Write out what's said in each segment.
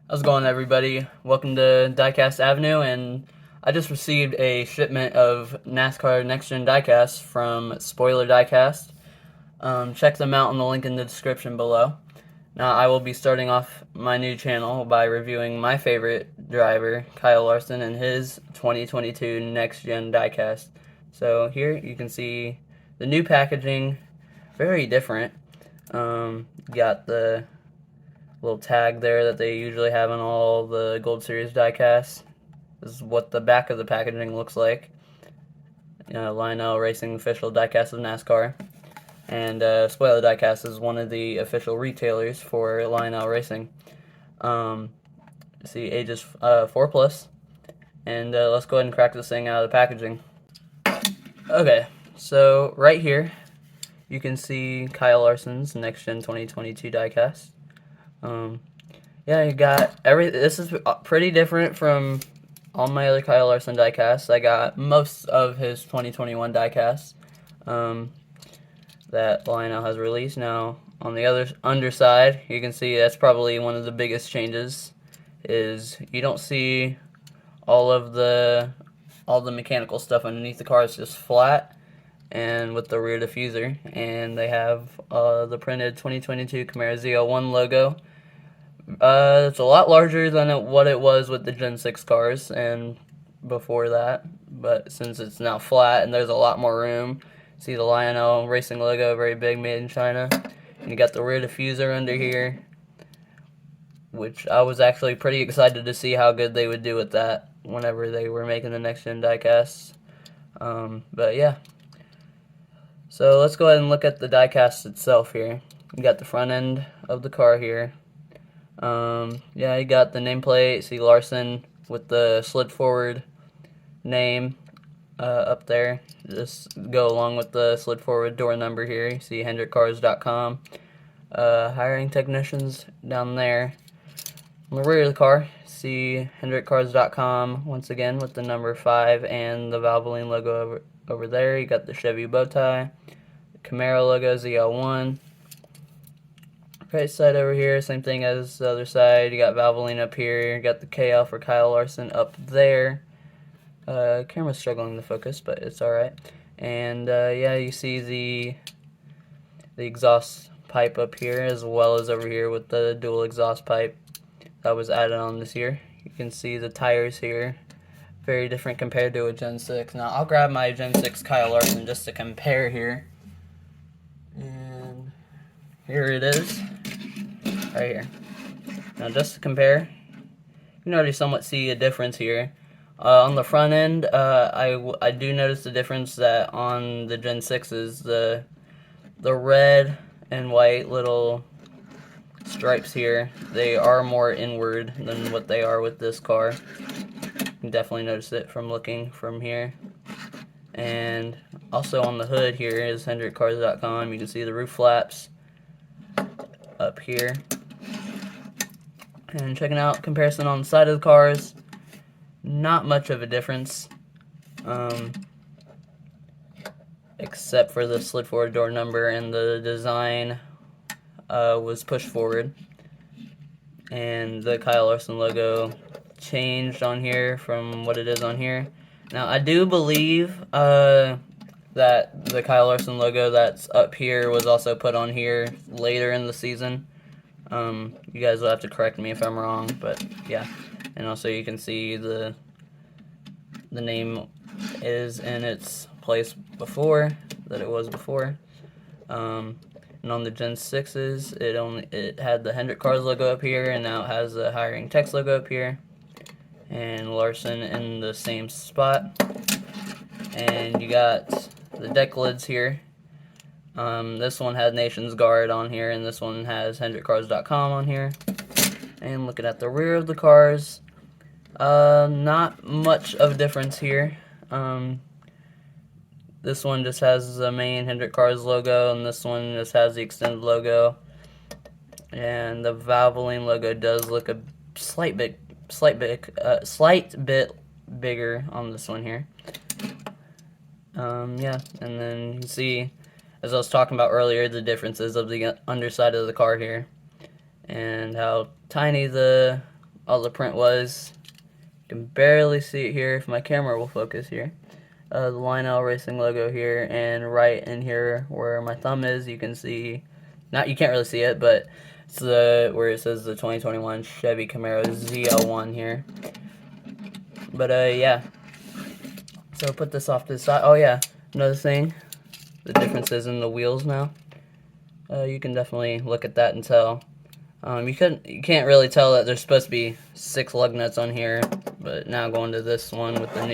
How's it going, everybody? Welcome to Diecast Avenue, and I just received a shipment of NASCAR Next Gen Diecast from Spoiler Diecast. Check them out in the link in the description below. Now, I will be starting off my new channel by reviewing my favorite driver, Kyle Larson, and his 2022 Next Gen Diecast. So here you can see the new packaging, very different. Got the little tag there that they usually have on all the Gold Series diecasts. This is what the back of the packaging looks like. Lionel Racing official diecast of NASCAR. And Spoiler Diecast is one of the official retailers for Lionel Racing. See, ages 4 plus. And let's go ahead and crack this thing out of the packaging. Okay, so right here, you can see Kyle Larson's Next Gen 2022 diecast. Yeah, you got this is pretty different from all my other Kyle Larson diecasts. I got most of his 2021 diecasts that Lionel has released. Now, on the other underside, you can see that's probably one of the biggest changes. Is you don't see all the mechanical stuff underneath the car. It's just flat and with the rear diffuser, and they have the printed 2022 Camaro Z01 logo. It's a lot larger than what it was with the Gen 6 cars and before that, but since it's now flat and there's a lot more room, see the Lionel Racing logo, very big, made in China. And you got the rear diffuser under here, which I was actually pretty excited to see how good they would do with that whenever they were making the next gen diecasts. But yeah, so let's go ahead and look at the diecast itself here. You got the front end of the car here. Yeah, you got the nameplate, see Larson with the slid forward name up there. Just go along with the slid forward door number here. You see HendrickCars.com. Hiring technicians down there. On the rear of the car, see HendrickCars.com once again with the number 5 and the Valvoline logo over there. You got the Chevy bow tie, the Camaro logo, ZL1. Right side over here, same thing as the other side. You got Valvoline up here. You got the KL for Kyle Larson up there. Camera's struggling to focus, but it's alright. And yeah, you see the exhaust pipe up here, as well as over here with the dual exhaust pipe that was added on this year. You can see the tires here, very different compared to a Gen 6. Now, I'll grab my Gen 6 Kyle Larson just to compare here. And here it is. Right here. Now just to compare, you can already somewhat see a difference here. On the front end, I do notice the difference that on the Gen 6s, the red and white little stripes here, they are more inward than what they are with this car. You can definitely notice it from looking from here. And also on the hood here is HendrickCars.com. You can see the roof flaps up here. And checking out comparison on the side of the cars, not much of a difference, except for the slid forward door number, and the design was pushed forward, and the Kyle Larson logo changed on here from what it is on here. Now, I do believe that the Kyle Larson logo that's up here was also put on here later in the season. You guys will have to correct me if I'm wrong, but yeah. And also you can see the name is in its place before that it was before. And on the Gen 6s, it had the Hendrick Cars logo up here, and now it has the Hiring Text logo up here, and Larson in the same spot. And you got the deck lids here. This one has Nation's Guard on here, and this one has HendrickCars.com on here. And looking at the rear of the cars, not much of a difference here. This one just has the main Hendrick Cars logo, and this one just has the extended logo. And the Valvoline logo does look a slight bit bigger on this one here. Yeah, and then you see, as I was talking about earlier, the differences of the underside of the car here, and how tiny the all the print was. You can barely see it here if my camera will focus here. The Lionel Racing logo here, and right in here where my thumb is, you can see, you can't really see it, but it's where it says the 2021 Chevy Camaro ZL1 here. But yeah, so put this off to the side. Oh yeah, another thing, the differences in the wheels now. You can definitely look at that and tell. You can't really tell that there's supposed to be 6 lug nuts on here, but now going to this one with the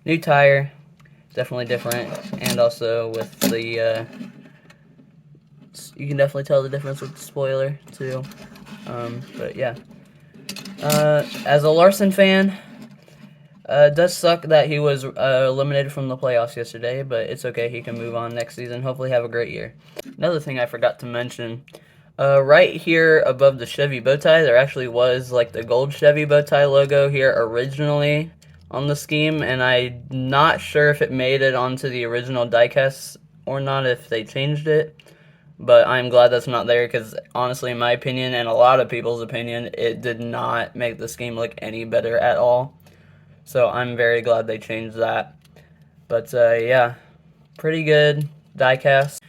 new tire, definitely different, and also with the you can definitely tell the difference with the spoiler too. But yeah, as a Larson fan, it does suck that he was eliminated from the playoffs yesterday, but it's okay. He can move on next season. Hopefully have a great year. Another thing I forgot to mention, right here above the Chevy bow tie, there actually was like the gold Chevy bow tie logo here originally on the scheme, and I'm not sure if it made it onto the original diecast or not, if they changed it. But I'm glad that's not there, because honestly, in my opinion, and a lot of people's opinion, it did not make the scheme look any better at all. So I'm very glad they changed that. But yeah, pretty good diecast.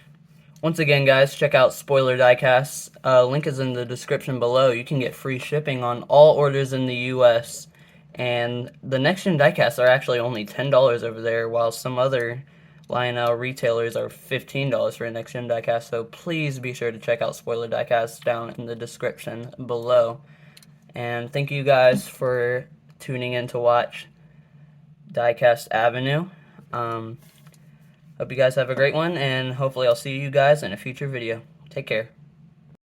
Once again, guys, check out Spoiler Diecast. Link is in the description below. You can get free shipping on all orders in the U.S. And the next gen diecasts are actually only $10 over there, while some other Lionel retailers are $15 for a next gen diecast. So please be sure to check out Spoiler Diecast down in the description below. And thank you guys for tuning in to watch Diecast Avenue. Hope you guys have a great one, and hopefully I'll see you guys in a future video. Take care.